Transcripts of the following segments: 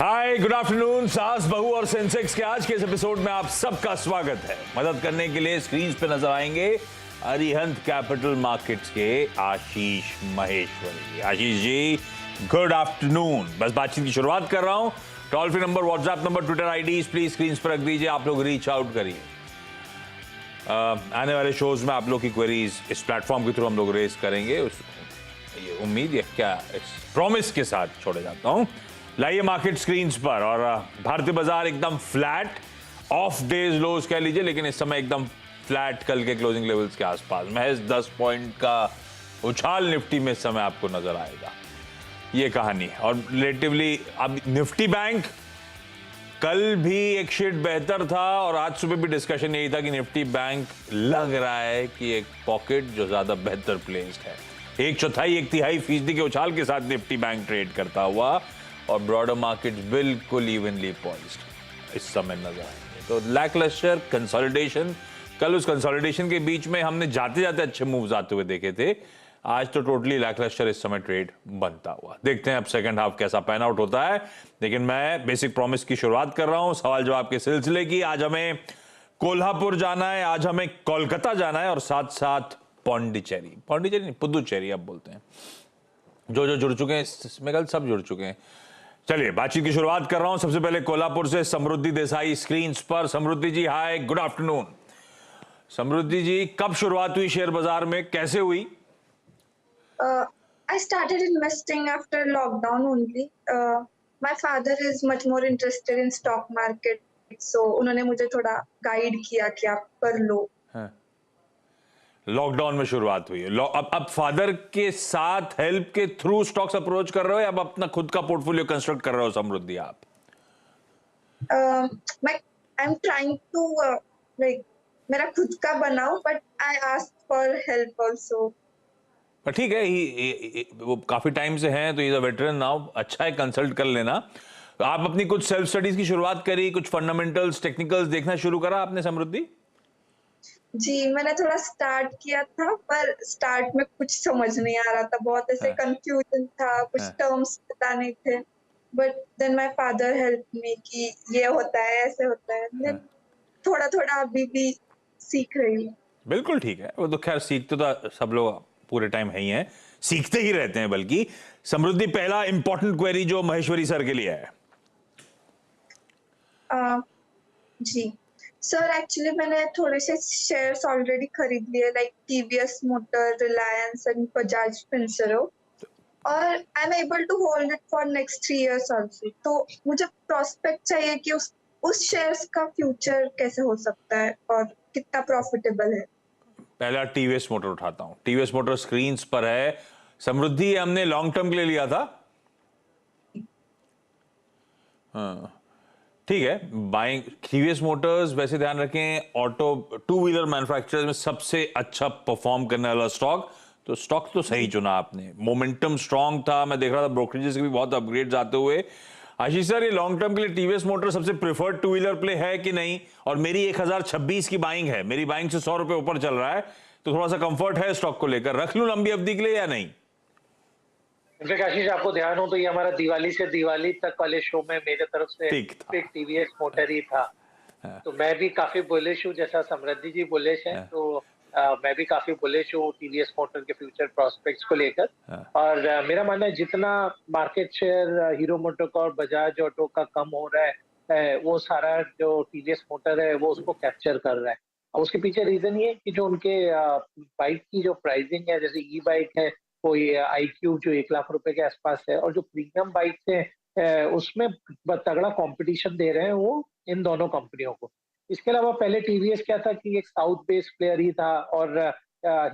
हाय, good afternoon. सास बहू और सेंसेक्स के आज के इस एपिसोड में आप सबका स्वागत है। मदद करने के लिए स्क्रीन पे नजर आएंगे अरिहंत कैपिटल मार्केट्स के आशीष महेश्वरी। Ashish ji, good afternoon. बस बातचीत की शुरुआत कर रहा हूं। Toll free number, WhatsApp number, Twitter ID please screen पर रख दीजिए। आप लोग रीच आउट करिए। आने वाले शोज में आप लोग की क्वेरीज इस प्लेटफॉर्म के थ्रू हम लोग रेज करेंगे। ये उम्मीद है, क्या प्रॉमिस के साथ छोड़े जाता हूं। लाइए मार्केट स्क्रीन्स पर। और भारतीय बाजार एकदम फ्लैट, ऑफ डेज लोज कह लीजिए, लेकिन इस समय एकदम फ्लैट, कल के क्लोजिंग लेवल्स के आसपास। महज 10 पॉइंट का उछाल निफ्टी में इस समय आपको नजर आएगा। ये कहानी। और रिलेटिवली अब निफ्टी बैंक कल भी एक शेड बेहतर था और आज सुबह भी डिस्कशन यही था कि निफ्टी बैंक लग रहा है कि एक पॉकेट जो ज्यादा बेहतर प्लेस्ड है। 1/4 1/3 फीसदी के उछाल के साथ निफ्टी बैंक ट्रेड करता हुआ और ब्रॉडर मार्केट बिल्कुल इवनली पॉइज्ड इस समय नजर आएंगे। तो लैकलस्टर कंसोलिडेशन, कल उस कंसोलिडेशन के बीच में हमने जाते जाते अच्छे मूव्स आते हुए देखे थे। आज तो टोटली लैकलस्टर इस समय ट्रेड बनता हुआ। देखते हैं अब सेकंड हाफ कैसा पैन आउट होता है। लेकिन मैं बेसिक प्रॉमिस की शुरुआत कर रहा हूं सवाल जवाब के सिलसिले की। आज हमें कोल्हापुर जाना है, आज हमें कोलकाता जाना है और साथ साथ पौंडीचेरी नहीं, पुदुचेरी अब बोलते हैं। जो जुड़ चुके हैं इसमें कल सब जुड़ चुके हैं। चलिए बातचीत की शुरुआत कर रहा हूं। सबसे पहले कोल्हापुर से समृद्धि देसाई स्क्रीन पर। समृद्धि जी हाय, गुड आफ्टरनून। समृद्धि जी, कब शुरुआत हुई शेयर बाजार में, कैसे हुई? I started investing after lockdown only. My father is much more interested in stock market, so उन्होंने मुझे थोड़ा गाइड किया कि आप कर लो। लॉकडाउन में शुरुआत हुई है। अब फादर के साथ हेल्प के थ्रू स्टॉक्स अप्रोच कर रहे हो या अब अपना खुद का पोर्टफोलियो कंस्ट्रक्ट कर रहे हो समृद्धि आप? मैं I'm trying to like मेरा खुद का बनाऊं, but I asked for help also. पर ठीक है, वो काफी टाइम से हैं तो इज अ वेटरन नाउ। अच्छा है, कंसल्ट कर लेना। तो आप अपनी कुछ सेल्फ स्टडीज की शुरुआत करी, कुछ फंडामेंटल्स टेक्निकल्स देखना शुरू करा आपने समृद्धि? जी, मैंने थोड़ा स्टार्ट किया था, पर स्टार्ट में कुछ समझ नहीं आ रहा था। बहुत ऐसे कंफ्यूजन था, कुछ टर्म्स पता नहीं थे। But then my father help me कि ये होता है, ऐसे होता है। देन थोड़ा-थोड़ा अभी भी सीख रही हूँ। बिल्कुल ठीक है, वो तो खैर सीखते तो सब लोग पूरे टाइम है ही हैं, सीखते ही रहते हैं। बल्कि समृद्धि, पहला इंपॉर्टेंट क्वेरी जो महेश्वरी सर के लिए है। जी सर, एक्चुअली मैंने थोड़े से शेयर्स ऑलरेडी खरीद लिए, like TVS motor, Reliance and Bajaj Finserv, और I am able to hold it for next 3 years also. तो मुझे प्रोस्पेक्ट चाहिए कि उस शेयर्स का फ्यूचर कैसे हो सकता है और कितना प्रॉफिटेबल है। पहला टीवीएस मोटर उठाता हूं। टीवीएस मोटर स्क्रीन पर है। समृद्धि, हमने लॉन्ग टर्म के लिए लिया था। हाँ ठीक है, बाइंग टीवीएस मोटर्स। वैसे ध्यान रखें, ऑटो टू व्हीलर मैन्युफैक्चरर्स में सबसे अच्छा परफॉर्म करने वाला स्टॉक। तो स्टॉक तो सही चुना आपने, मोमेंटम स्ट्रांग था। मैं देख रहा था ब्रोकरेजेस के भी बहुत अपग्रेड्स आते हुए। आशीष सर, ये लॉन्ग टर्म के लिए टीवीएस मोटर सबसे प्रेफर्ड टू व्हीलर प्ले है कि नहीं? और मेरी 1026 की बाइंग है, मेरी बाइंग से 100 रुपए ऊपर चल रहा है, तो थोड़ा सा कंफर्ट है स्टॉक को लेकर। रख लूं लंबी अवधि के लिए या नहीं? इनफैक्ट आशीष, आपको ध्यान हो तो ये हमारा दिवाली से दिवाली तक वाले शो में मेरे तरफ से एक टीवीएस मोटर ही था। तो मैं भी काफी बुलिश हूँ, जैसा समृद्धि जी बुलिश है। तो मैं भी काफी बुलिश हूँ टीवीएस मोटर के फ्यूचर प्रोस्पेक्ट्स को लेकर। और मेरा मानना है जितना market share hero MotoCorp, Bajaj auto का कम हो रहा है, वो सारा जो टीवीएस मोटर है वो उसको कैप्चर कर रहा है। और उसके पीछे रीजन ये है कि जो उनके बाइक की जो प्राइसिंग है, जैसे ई बाइक है, कोई iQ जो 1 लाख रुपए के आसपास है, और जो प्रीमियम बाइक है उसमें तगड़ा कंपटीशन दे रहे हैं वो इन दोनों कंपनियों को। इसके अलावा पहले टीवीएस क्या था कि एक साउथ बेस्ड प्लेयर ही था और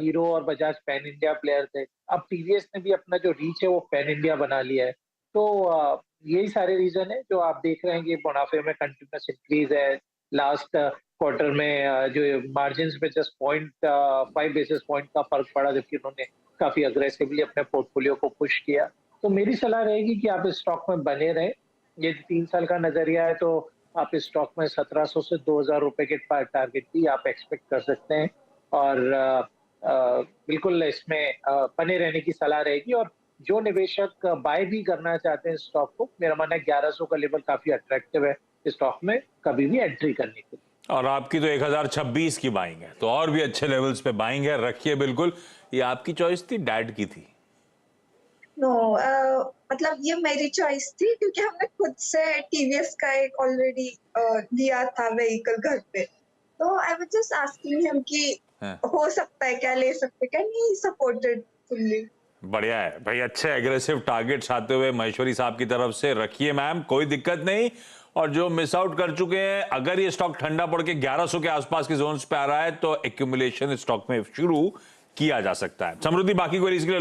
हीरो और बजाज पैन इंडिया प्लेयर थे। अब टीवीएस ने भी अपना जो रीच है वो पैन इंडिया बना लिया है। तो यही सारे रीजन है जो आप देख रहे हैं कि मुनाफे में कंटिन्यूस इंक्रीज है। लास्ट क्वार्टर में जो मार्जिन में जस्ट 0.5 बेसिस पॉइंट का फर्क पड़ा, जबकि उन्होंने काफी अग्रेसिवली अपने पोर्टफोलियो को पुश किया। तो मेरी सलाह रहेगी कि आप इस स्टॉक में बने रहें। ये 3 साल का नजरिया है, तो आप इस स्टॉक में 1700 से 2000 रुपए के टारगेट भी आप एक्सपेक्ट कर सकते हैं। और बिल्कुल इसमें बने रहने की सलाह रहेगी। और जो निवेशक बाय भी करना चाहते हैं स्टॉक को, मेरा मानना है 1100 का लेवल काफी अट्रैक्टिव है स्टॉक में कभी भी एंट्री करने के लिए। और आपकी तो 1026 की बाइंग है, तो और भी अच्छे लेवल्स पे बाइंग है, रखिए बिल्कुल। ये आपकी चॉइस थी, डैड की थी? नो मतलब ये मेरी चॉइस थी क्योंकि हमने खुद से टीवीएस का एक ऑलरेडी लिया था व्हीकल घर पे, तो I was just asking him कि हाँ। हो सकता है क्या, ले सकते क्या, नहीं सपोर्टेड फुल्ली। बढ़िया है भाई, अच्छे एग्रेसिव टारगेट्स आते हुए महेश्वरी साहब की तरफ से, रखिए मैम, कोई दिक्कत नहीं। और जो मिस आउट कर चुके हैं, अगर ये स्टॉक ठंडा पड़ के 1100 के आसपास के जोन्स पे आ रहा है तो एक्यूमुलेशन स्टॉक में शुरू किया जा सकता है। समृद्धि, बाकी क्वेरीज के लिए